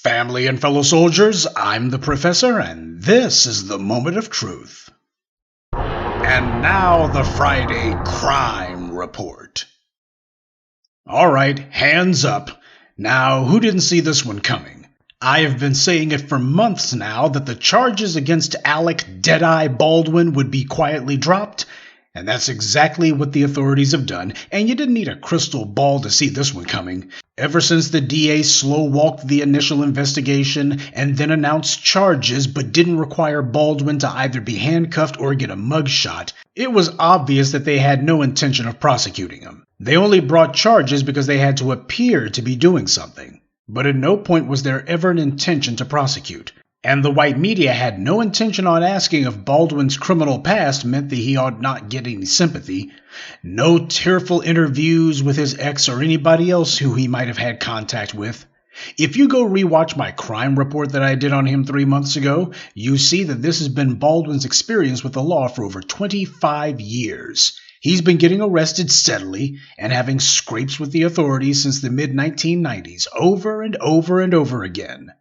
Family and fellow soldiers, I'm the Professor, and this is the Moment of Truth. And now the Friday Crime Report. Alright, hands up. Now, who didn't see this one coming? I have been saying it for months now that the charges against Alec Deadeye Baldwin would be quietly dropped, and that's exactly what the authorities have done, and you didn't need a crystal ball to see this one coming. Ever since the DA slow-walked the initial investigation and then announced charges but didn't require Baldwin to either be handcuffed or get a mugshot, it was obvious that they had no intention of prosecuting him. They only brought charges because they had to appear to be doing something. But at no point was there ever an intention to prosecute. And the white media had no intention on asking if Baldwin's criminal past meant that he ought not get any sympathy. No tearful interviews with his ex or anybody else who he might have had contact with. If you go rewatch my crime report that I did on him 3 months ago, you see that this has been Baldwin's experience with the law for over 25 years. He's been getting arrested steadily and having scrapes with the authorities since the mid-1990s, over and over and over again.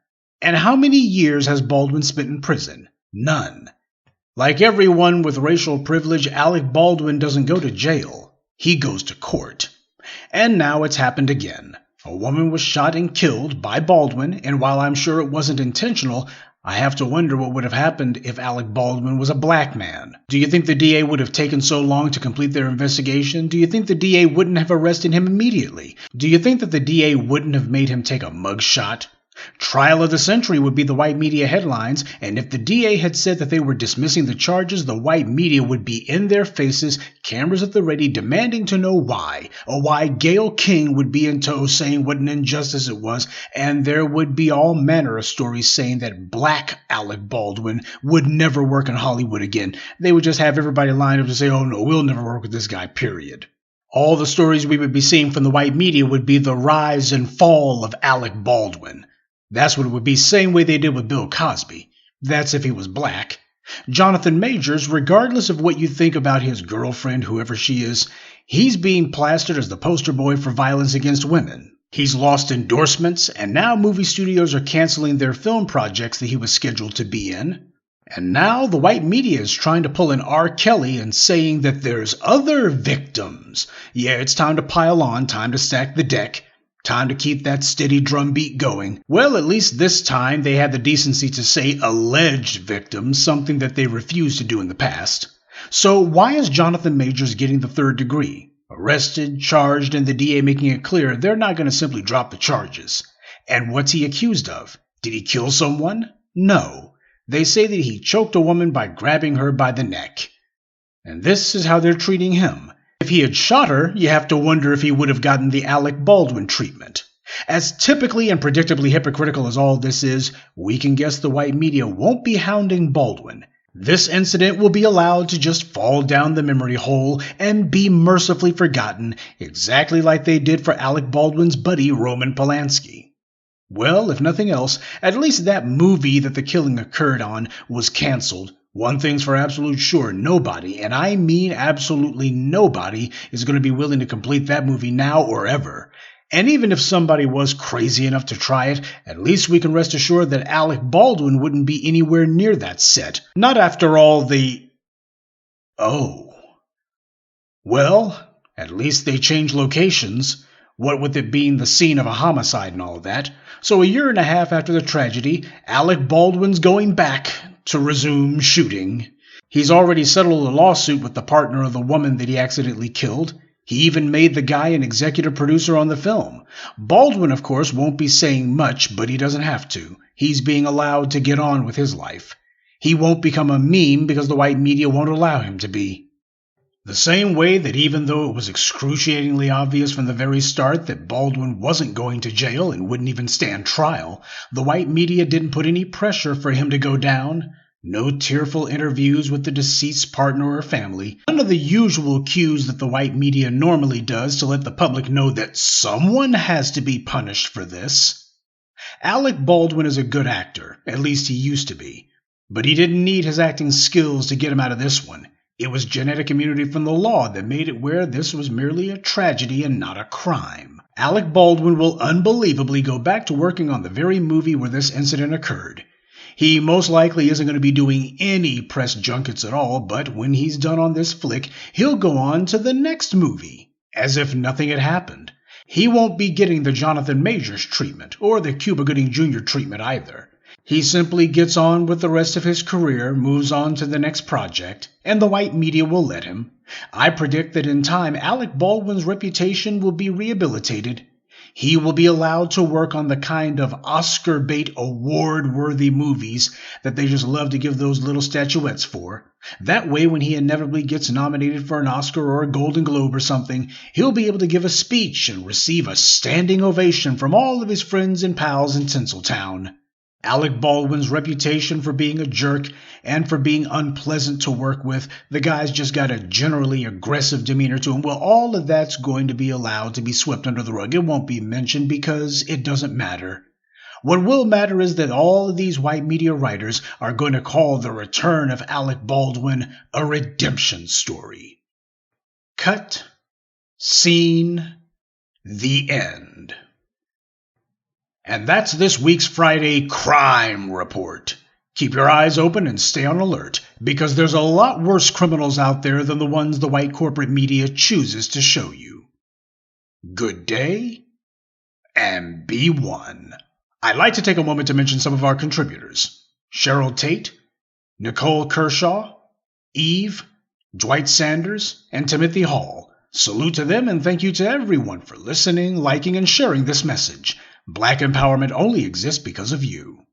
And how many years has Baldwin spent in prison? None. Like everyone with racial privilege, Alec Baldwin doesn't go to jail. He goes to court. And now it's happened again. A woman was shot and killed by Baldwin, and while I'm sure it wasn't intentional, I have to wonder what would have happened if Alec Baldwin was a black man. Do you think the DA would have taken so long to complete their investigation? Do you think the DA wouldn't have arrested him immediately? Do you think that the DA wouldn't have made him take a mugshot? Trial of the century would be the white media headlines, and if the DA had said that they were dismissing the charges, the white media would be in their faces, cameras at the ready, demanding to know why, or why Gayle King would be in tow saying what an injustice it was, and there would be all manner of stories saying that black Alec Baldwin would never work in Hollywood again. They would just have everybody lined up to say, oh no, we'll never work with this guy, period. All the stories we would be seeing from the white media would be the rise and fall of Alec Baldwin. That's what it would be, same way they did with Bill Cosby. That's if he was black. Jonathan Majors, regardless of what you think about his girlfriend, whoever she is, he's being plastered as the poster boy for violence against women. He's lost endorsements, and now movie studios are canceling their film projects that he was scheduled to be in. And now the white media is trying to pull in R. Kelly and saying that there's other victims. Yeah, it's time to pile on, time to stack the deck. Time to keep that steady drumbeat going. Well, at least this time they had the decency to say alleged victims, something that they refused to do in the past. So why is Jonathan Majors getting the third degree? Arrested, charged, and the DA making it clear they're not going to simply drop the charges. And what's he accused of? Did he kill someone? No. They say that he choked a woman by grabbing her by the neck. And this is how they're treating him. If he had shot her, you have to wonder if he would have gotten the Alec Baldwin treatment. As typically and predictably hypocritical as all this is, we can guess the white media won't be hounding Baldwin. This incident will be allowed to just fall down the memory hole and be mercifully forgotten, exactly like they did for Alec Baldwin's buddy Roman Polanski. Well, if nothing else, at least that movie that the killing occurred on was canceled. One thing's for absolute sure, nobody, and I mean absolutely nobody, is going to be willing to complete that movie now or ever. And even if somebody was crazy enough to try it, at least we can rest assured that Alec Baldwin wouldn't be anywhere near that set. Not after all the... Oh. Well, at least they changed locations. What with it being the scene of a homicide and all of that. So a year and a half after the tragedy, Alec Baldwin's going back to resume shooting. He's already settled a lawsuit with the partner of the woman that he accidentally killed. He even made the guy an executive producer on the film. Baldwin, of course, won't be saying much, but he doesn't have to. He's being allowed to get on with his life. He won't become a meme because the white media won't allow him to be. The same way that even though it was excruciatingly obvious from the very start that Baldwin wasn't going to jail and wouldn't even stand trial, the white media didn't put any pressure for him to go down. No tearful interviews with the deceased's partner or family. None of the usual cues that the white media normally does to let the public know that someone has to be punished for this. Alec Baldwin is a good actor, at least he used to be. But he didn't need his acting skills to get him out of this one. It was genetic immunity from the law that made it where this was merely a tragedy and not a crime. Alec Baldwin will unbelievably go back to working on the very movie where this incident occurred. He most likely isn't going to be doing any press junkets at all, but when he's done on this flick, he'll go on to the next movie, as if nothing had happened. He won't be getting the Jonathan Majors treatment, or the Cuba Gooding Jr. treatment either. He simply gets on with the rest of his career, moves on to the next project, and the white media will let him. I predict that in time, Alec Baldwin's reputation will be rehabilitated. He will be allowed to work on the kind of Oscar bait award-worthy movies that they just love to give those little statuettes for. That way, when he inevitably gets nominated for an Oscar or a Golden Globe or something, he'll be able to give a speech and receive a standing ovation from all of his friends and pals in Tinseltown. Alec Baldwin's reputation for being a jerk and for being unpleasant to work with, the guy's just got a generally aggressive demeanor to him. Well, all of that's going to be allowed to be swept under the rug. It won't be mentioned because it doesn't matter. What will matter is that all of these white media writers are going to call the return of Alec Baldwin a redemption story. Cut. Scene. The end. And that's this week's Friday Crime Report. Keep your eyes open and stay on alert, because there's a lot worse criminals out there than the ones the white corporate media chooses to show you. Good day, and be one. I'd like to take a moment to mention some of our contributors. Cheryl Tate, Nicole Kershaw, Eve, Dwight Sanders, and Timothy Hall. Salute to them and thank you to everyone for listening, liking, and sharing this message. Black empowerment only exists because of you.